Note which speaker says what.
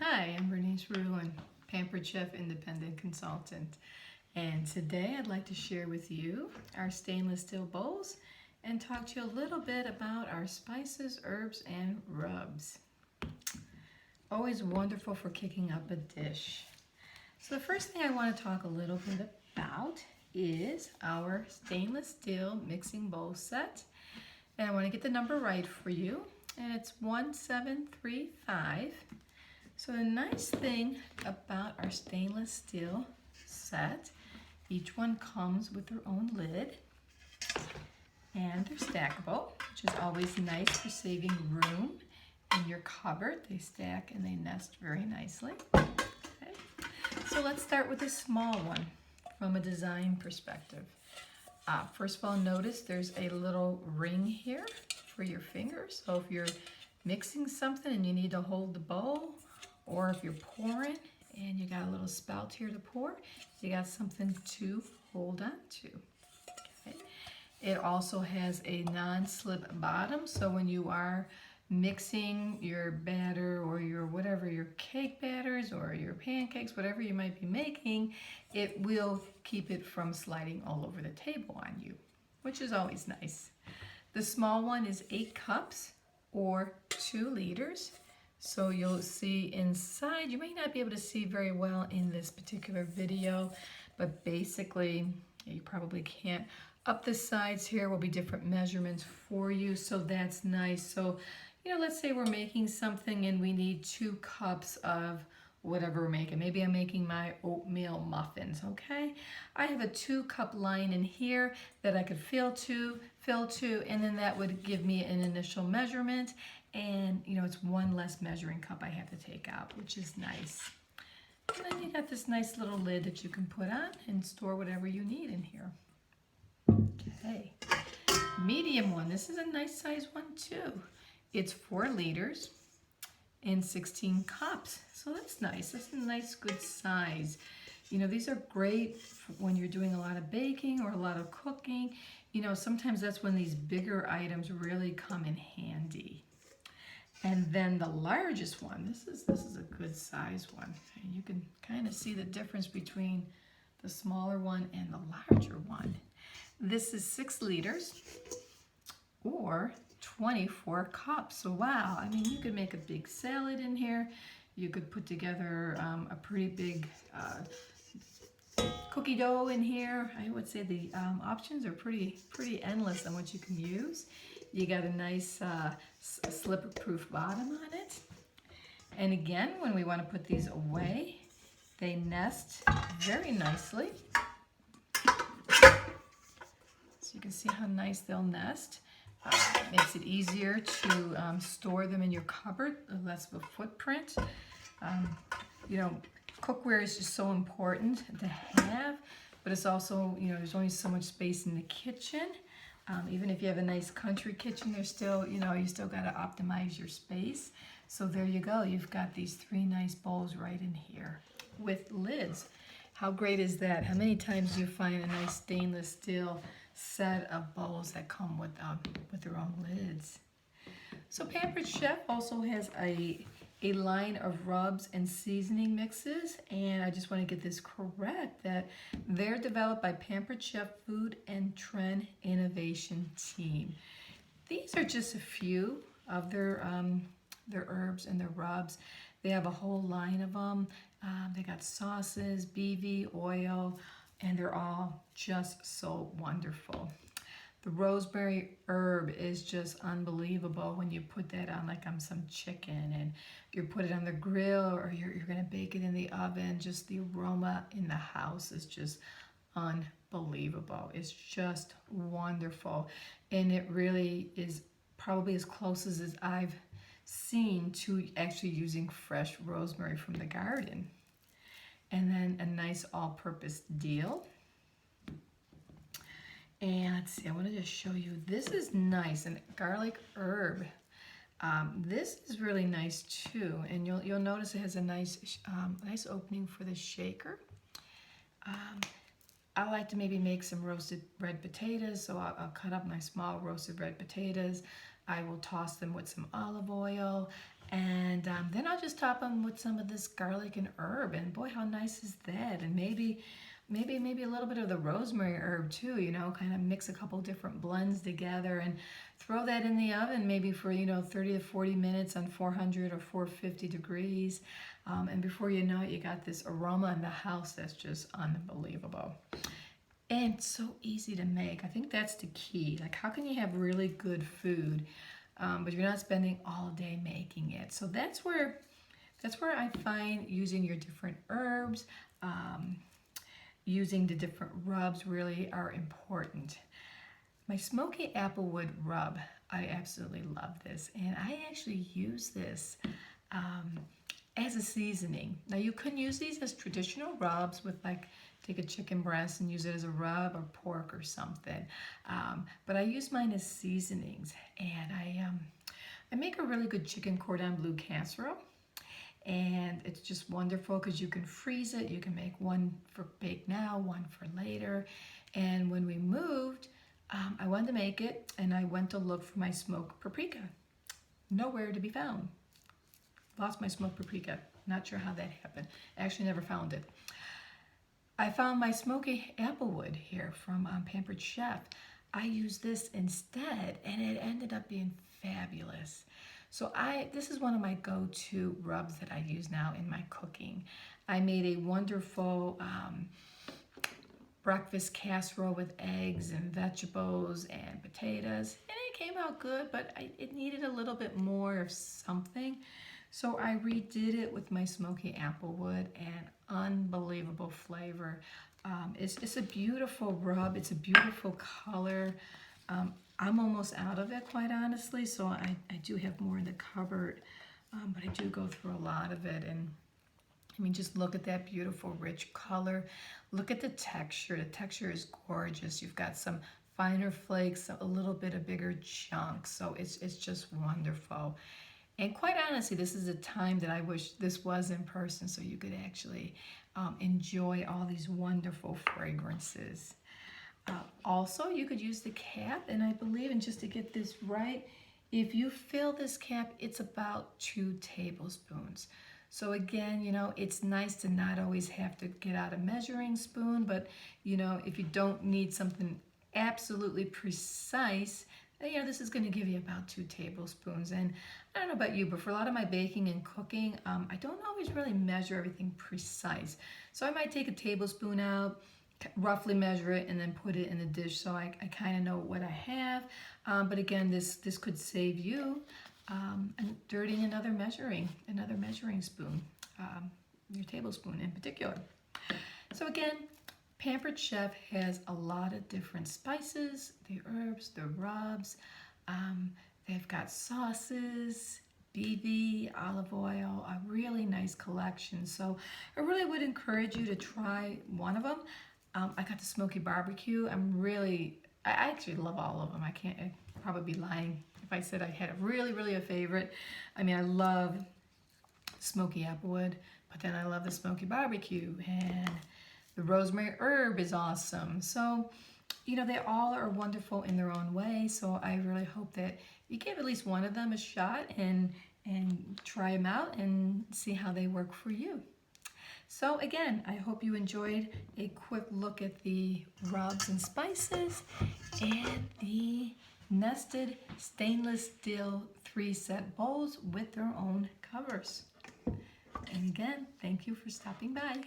Speaker 1: Hi, I'm Bernice Ruin, Pampered Chef Independent Consultant. And today I'd like to share with you our stainless steel bowls and talk to you a little bit about our spices, herbs, and rubs. Always wonderful for kicking up a dish. So the first thing I want to talk a little bit about is our stainless steel mixing bowl set. And I want to get the number right for you. And it's 1735. So the nice thing about our stainless steel set, each one comes with their own lid and they're stackable, which is always nice for saving room in your cupboard. They stack and they nest very nicely. Okay. So let's start with a small one from a design perspective. First of all, notice there's a little ring here for your fingers. So if you're mixing something and you need to hold the bowl, or if you're pouring and you got a little spout here to pour, you got something to hold on to. Okay. It also has a non-slip bottom, so when you are mixing your batter or your whatever, your cake batters or your pancakes, whatever you might be making, it will keep it from sliding all over the table on you, which is always nice. The small one is 8 cups or 2 liters. So you'll see inside, you may not be able to see very well in this particular video, but basically you probably can't. Up the sides here will be different measurements for you, so that's nice. So, let's say we're making something and we need 2 cups of whatever we're making. Maybe I'm making my oatmeal muffins, okay? I have a 2-cup line in here that I could fill to, and then that would give me an initial measurement. And it's 1 less measuring cup I have to take out, which is nice. And then you got this nice little lid that you can put on and store whatever you need in here. Okay, medium one. This is a nice size one too. It's 4 liters and 16 cups. So that's nice. That's a nice good size. These are great when you're doing a lot of baking or a lot of cooking. Sometimes that's when these bigger items really come in handy. And then the largest one, this is a good size one. And you can kind of see the difference between the smaller one and the larger one. This is 6 liters or 24 cups. So wow, I mean, you could make a big salad in here. You could put together a pretty big cookie dough in here. I would say the options are pretty endless on what you can use. You got a nice slipper-proof bottom on it. And again, when we want to put these away, they nest very nicely. So you can see how nice they'll nest. It makes it easier to store them in your cupboard, less of a footprint. Cookware is just so important to have, but it's also, there's only so much space in the kitchen. Even if you have a nice country kitchen, there's still, you still got to optimize your space. So there you go. You've got these 3 nice bowls right in here with lids. How great is that? How many times do you find a nice stainless steel set of bowls that come with their own lids? So Pampered Chef also has a line of rubs and seasoning mixes, and I just want to get this correct that they're developed by Pampered Chef Food and Trend Innovation Team. These are just a few of their herbs and their rubs. They have a whole line of them. They got sauces, BV, oil, and they're all just so wonderful. The rosemary herb is just unbelievable when you put that on like on some chicken and you put it on the grill or you're going to bake it in the oven. Just the aroma in the house is just unbelievable. It's just wonderful. And it really is probably as close as I've seen to actually using fresh rosemary from the garden. And then a nice all-purpose deal. And let's see, I want to just show you, this is nice, and garlic herb. This is really nice too, and you'll notice it has a nice opening for the shaker. I like to maybe make some roasted red potatoes, so I'll cut up my small roasted red potatoes. I will toss them with some olive oil, And then I'll just top them with some of this garlic and herb, and boy, how nice is that? And maybe a little bit of the rosemary herb too, you know, kind of mix a couple different blends together and throw that in the oven maybe for, you know, 30 to 40 minutes on 400 or 450 degrees. And before you know it, you got this aroma in the house that's just unbelievable. And so easy to make. I think that's the key. Like, how can you have really good food, but you're not spending all day making it? So that's where I find using your different herbs, using the different rubs really are important. My Smoky Applewood Rub, I absolutely love this, and I actually use this as a seasoning. Now you can use these as traditional rubs with, like, take a chicken breast and use it as a rub, or pork or something. But I use mine as seasonings, and I make a really good chicken cordon bleu casserole. And it's just wonderful because you can freeze it. You can make one for bake now, one for later. And when we moved, I wanted to make it, and I went to look for my smoked paprika. Nowhere to be found. Lost my smoked paprika. Not sure how that happened. Actually never found it. I found my Smoky Applewood here from Pampered Chef. I used this instead, and it ended up being fabulous. So this is one of my go-to rubs that I use now in my cooking. I made a wonderful breakfast casserole with eggs and vegetables and potatoes, and it came out good, but it needed a little bit more of something. So I redid it with my Smoky Applewood, and unbelievable flavor. It's a beautiful rub. It's a beautiful color. I'm almost out of it, quite honestly, so I do have more in the cupboard, but I do go through a lot of it. And I mean, just look at that beautiful rich color. Look at the texture. The texture is gorgeous. You've got some finer flakes, a little bit of bigger chunks, so it's just wonderful. And quite honestly, this is a time that I wish this was in person, so you could actually enjoy all these wonderful fragrances. Also, you could use the cap, and I believe, and just to get this right, if you fill this cap, it's about 2 tablespoons. So again, you know, it's nice to not always have to get out a measuring spoon, but, you know, if you don't need something absolutely precise, you know, this is going to give you about 2 tablespoons. And I don't know about you, but for a lot of my baking and cooking, I don't always really measure everything precise. So I might take a tablespoon out, roughly measure it, and then put it in the dish, so I kind of know what I have. But again, this could save you dirtying another measuring spoon, your tablespoon in particular. So again, Pampered Chef has a lot of different spices, the herbs, the rubs. They've got sauces, BB, olive oil, a really nice collection. So I really would encourage you to try one of them. I got the smoky barbecue. I actually love all of them. I'd probably be lying if I said I had really a favorite. I mean, I love smoky applewood, but then I love the smoky barbecue, and the rosemary herb is awesome. So, you know, they all are wonderful in their own way. So I really hope that you give at least one of them a shot and try them out and see how they work for you. So again, I hope you enjoyed a quick look at the rubs and spices and the nested stainless steel 3-set bowls with their own covers. And again, thank you for stopping by.